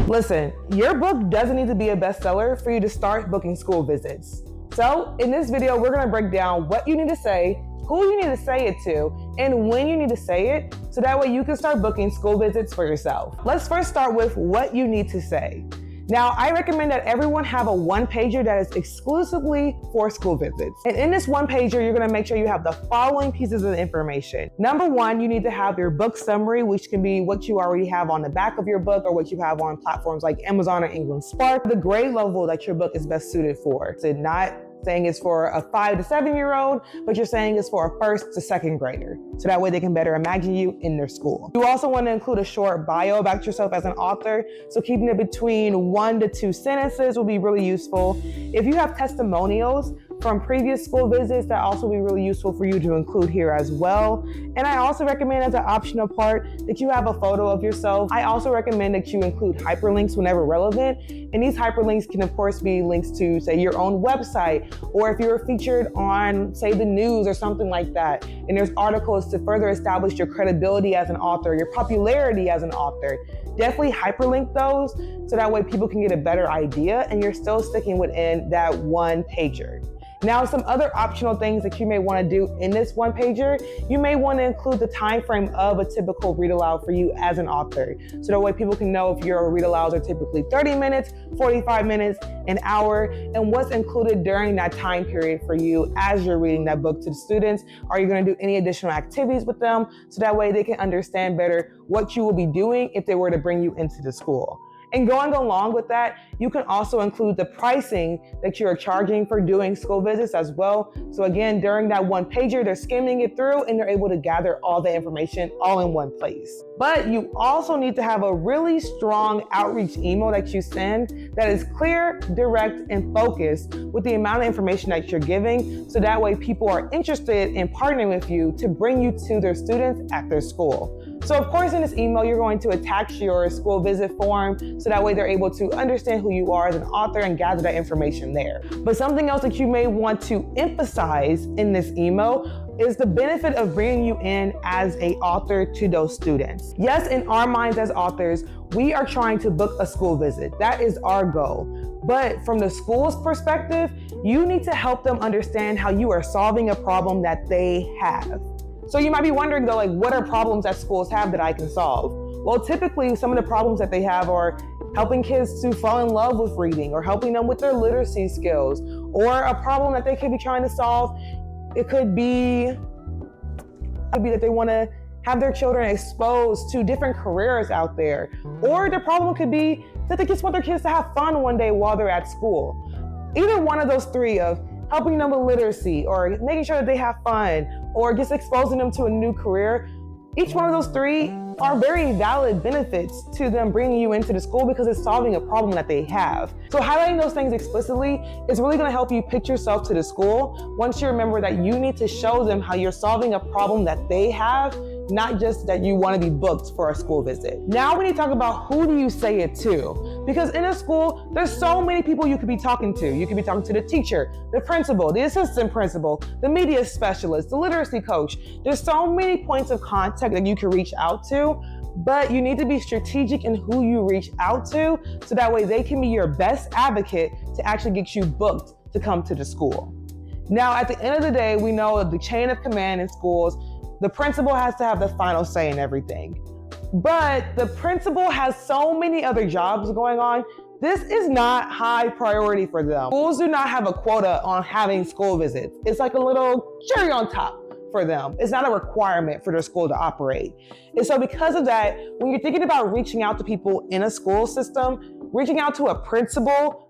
Listen, your book doesn't need to be a bestseller for you to start booking school visits. So in this video, we're gonna break down what you need to say, who you need to say it to, and when you need to say it, so that way you can start booking school visits for yourself. Let's first start with what you need to say. Now, I recommend that everyone have a one-pager that is exclusively for school visits. And in this one-pager, you're gonna make sure you have the following pieces of information. Number one, you need to have your book summary, which can be what you already have on the back of your book or what you have on platforms like Amazon or Ingram Spark, the grade level that your book is best suited for. So not saying it's for a 5 to 7-year-old, but you're saying it's for a 1st to 2nd grader. So that way they can better imagine you in their school. You also want to include a short bio about yourself as an author. So keeping it between 1 to 2 sentences will be really useful. If you have testimonials from previous school visits, that also be really useful for you to include here as well. And I also recommend as an optional part that you have a photo of yourself. I also recommend that you include hyperlinks whenever relevant. And these hyperlinks can of course be links to say your own website, or if you're featured on say the news or something like that. And there's articles to further establish your credibility as an author, your popularity as an author. Definitely hyperlink those so that way people can get a better idea and you're still sticking within that one pager. Now, some other optional things that you may want to do in this one pager, you may want to include the time frame of a typical read aloud for you as an author. So that way people can know if your read alouds are typically 30 minutes, 45 minutes, an hour, and what's included during that time period for you as you're reading that book to the students. Are you going to do any additional activities with them? So that way they can understand better what you will be doing if they were to bring you into the school. And going along with that, you can also include the pricing that you're charging for doing school visits as well. So again, during that one pager, they're skimming it through and they're able to gather all the information all in one place. But you also need to have a really strong outreach email that you send that is clear, direct, and focused with the amount of information that you're giving. So that way people are interested in partnering with you to bring you to their students at their school. So of course in this email, you're going to attach your school visit form so that way they're able to understand who you are as an author and gather that information there. But something else that you may want to emphasize in this email is the benefit of bringing you in as an author to those students. Yes, in our minds as authors, we are trying to book a school visit. That is our goal. But from the school's perspective, you need to help them understand how you are solving a problem that they have. So you might be wondering though, like what are problems that schools have that I can solve? Well, typically some of the problems that they have are helping kids to fall in love with reading or helping them with their literacy skills, or a problem that they could be trying to solve. It could be that they want to have their children exposed to different careers out there. Or the problem could be that they just want their kids to have fun one day while they're at school. Either one of those three of helping them with literacy or making sure that they have fun or just exposing them to a new career, each one of those three are very valid benefits to them bringing you into the school because it's solving a problem that they have. So highlighting those things explicitly is really going to help you pitch yourself to the school once you remember that you need to show them how you're solving a problem that they have, not just that you want to be booked for a school visit. Now we need to talk about who do you say it to? Because in a school, there's so many people you could be talking to. You could be talking to the teacher, the principal, the assistant principal, the media specialist, the literacy coach. There's so many points of contact that you can reach out to, but you need to be strategic in who you reach out to so that way they can be your best advocate to actually get you booked to come to the school. Now, at the end of the day, we know the chain of command in schools, the principal has to have the final say in everything. But the principal has so many other jobs going on. This is not high priority for them. Schools do not have a quota on having school visits. It's like a little cherry on top for them. It's not a requirement for their school to operate. And so because of that, when you're thinking about reaching out to people in a school system, reaching out to a principal,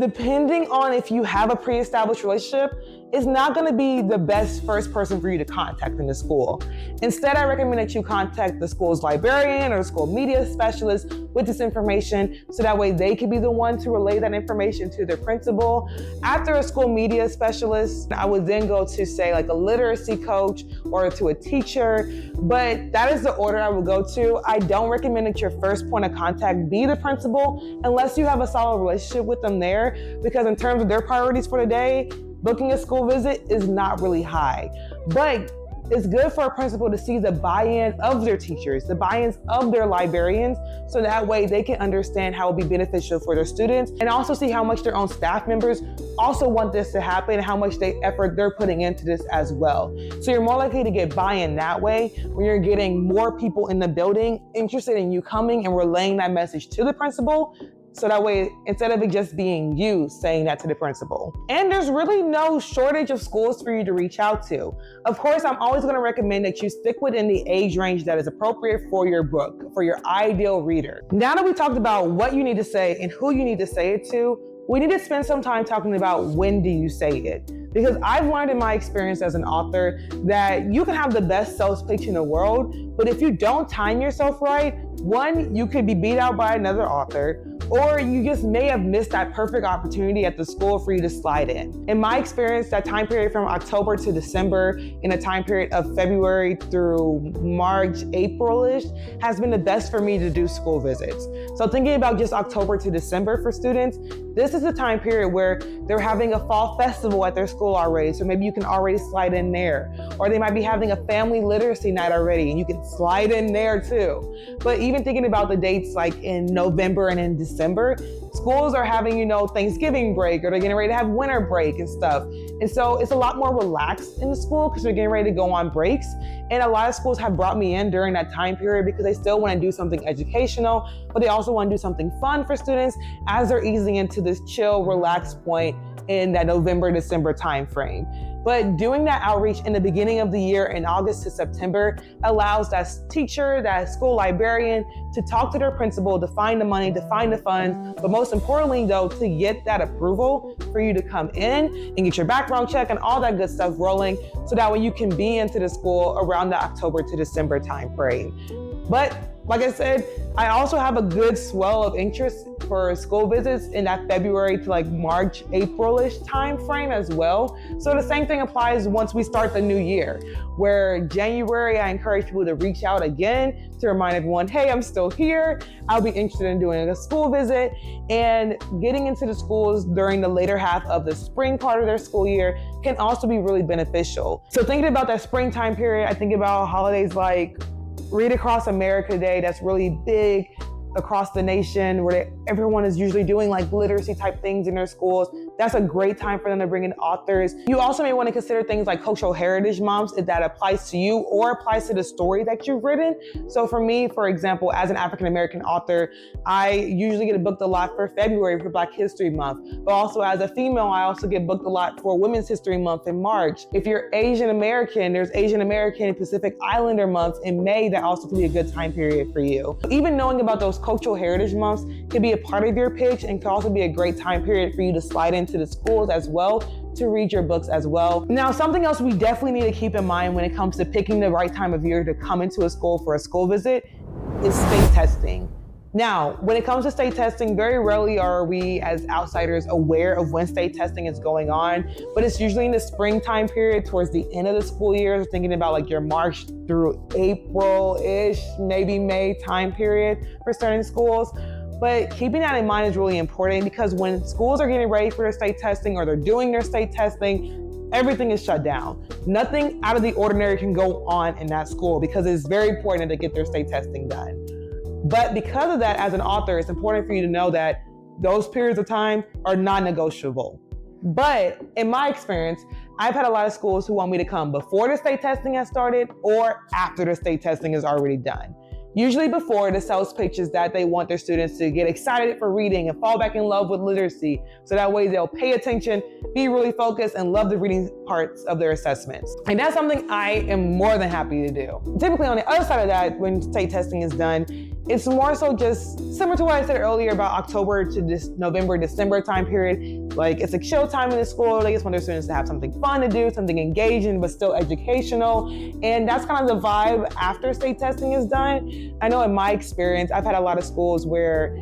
depending on if you have a pre-established relationship, is not going to be the best first person for you to contact in the school. Instead, I recommend that you contact the school's librarian or the school media specialist with this information so that way they can be the one to relay that information to their principal. After a school media specialist, I would then go to say like a literacy coach or to a teacher, but that is the order I would go to. I don't recommend that your first point of contact be the principal unless you have a solid relationship with them there, because in terms of their priorities for the day, booking a school visit is not really high. But it's good for a principal to see the buy-in of their teachers, the buy-ins of their librarians, so that way they can understand how it will be beneficial for their students, and also see how much their own staff members also want this to happen, and how much effort they're putting into this as well. So you're more likely to get buy-in that way when you're getting more people in the building interested in you coming and relaying that message to the principal. So that way, instead of it just being you saying that to the principal. And there's really no shortage of schools for you to reach out to. Of course, I'm always gonna recommend that you stick within the age range that is appropriate for your book, for your ideal reader. Now that we talked about what you need to say and who you need to say it to, we need to spend some time talking about when do you say it. Because I've learned in my experience as an author that you can have the best sales pitch in the world, but if you don't time yourself right, one, you could be beat out by another author, or you just may have missed that perfect opportunity at the school for you to slide in. In my experience, that time period from October to December, in a time period of February through March, April-ish, has been the best for me to do school visits. So thinking about just October to December for students, this is the time period where they're having a fall festival at their school already, so maybe you can already slide in there. Or they might be having a family literacy night already, and you can slide in there too. But even thinking about the dates like in November and in December, schools are having, Thanksgiving break, or they're getting ready to have winter break and stuff. And so it's a lot more relaxed in the school because they're getting ready to go on breaks. And a lot of schools have brought me in during that time period because they still want to do something educational, but they also want to do something fun for students as they're easing into this chill, relaxed point in that November, December time frame. But doing that outreach in the beginning of the year in August to September allows that teacher, that school librarian to talk to their principal, to find the money, to find the funds, but most importantly though, to get that approval for you to come in and get your background check and all that good stuff rolling, so that way you can be into the school around the October to December time frame. But like I said, I also have a good swell of interest for school visits in that February to like March, April-ish time frame as well. So the same thing applies once we start the new year, where January, I encourage people to reach out again to remind everyone, hey, I'm still here. I'll be interested in doing a school visit, and getting into the schools during the later half of the spring part of their school year can also be really beneficial. So thinking about that springtime period, I think about holidays like Read Across America Day, that's really big across the nation, where everyone is usually doing like literacy type things in their schools. That's a great time for them to bring in authors. You also may want to consider things like Cultural Heritage Months, if that applies to you or applies to the story that you've written. So for me, for example, as an African-American author, I usually get booked a lot for February for Black History Month. But also as a female, I also get booked a lot for Women's History Month in March. If you're Asian American, there's Asian American and Pacific Islander Month in May that also can be a good time period for you. Even knowing about those Cultural Heritage Months can be a part of your pitch, and can also be a great time period for you to slide into the schools as well, to read your books as well. Now, something else we definitely need to keep in mind when it comes to picking the right time of year to come into a school for a school visit is state testing. Now, when it comes to state testing, very rarely are we as outsiders aware of when state testing is going on, but it's usually in the springtime period towards the end of the school year, thinking about like your March through April-ish, maybe May time period for certain schools. But keeping that in mind is really important, because when schools are getting ready for their state testing or they're doing their state testing, everything is shut down. Nothing out of the ordinary can go on in that school because it's very important that they get their state testing done. But because of that, as an author, it's important for you to know that those periods of time are non-negotiable. But in my experience, I've had a lot of schools who want me to come before the state testing has started or after the state testing is already done. Usually before, the sales pitch is that they want their students to get excited for reading and fall back in love with literacy, so that way they'll pay attention, be really focused, and love the reading parts of their assessments. And that's something I am more than happy to do. Typically on the other side of that, when state testing is done, it's more so just similar to what I said earlier about October to this November, December time period. Like, it's a chill time in the school. They just want their students to have something fun to do, something engaging, but still educational. And that's kind of the vibe after state testing is done. I know in my experience, I've had a lot of schools where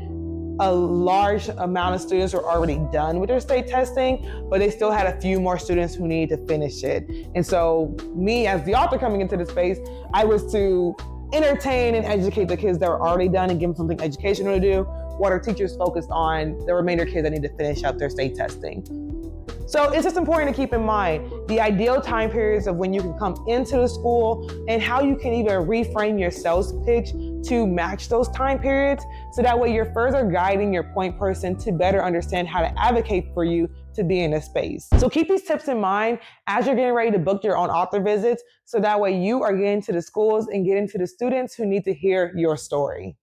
a large amount of students were already done with their state testing, but they still had a few more students who needed to finish it. And so me, as the author coming into the space, I was to entertain and educate the kids that were already done and give them something educational to do, while our teachers focused on the remainder kids that need to finish up their state testing. So it's just important to keep in mind the ideal time periods of when you can come into the school and how you can even reframe your sales pitch to match those time periods. So that way you're further guiding your point person to better understand how to advocate for you to be in a space. So keep these tips in mind as you're getting ready to book your own author visits. So that way you are getting to the schools and getting to the students who need to hear your story.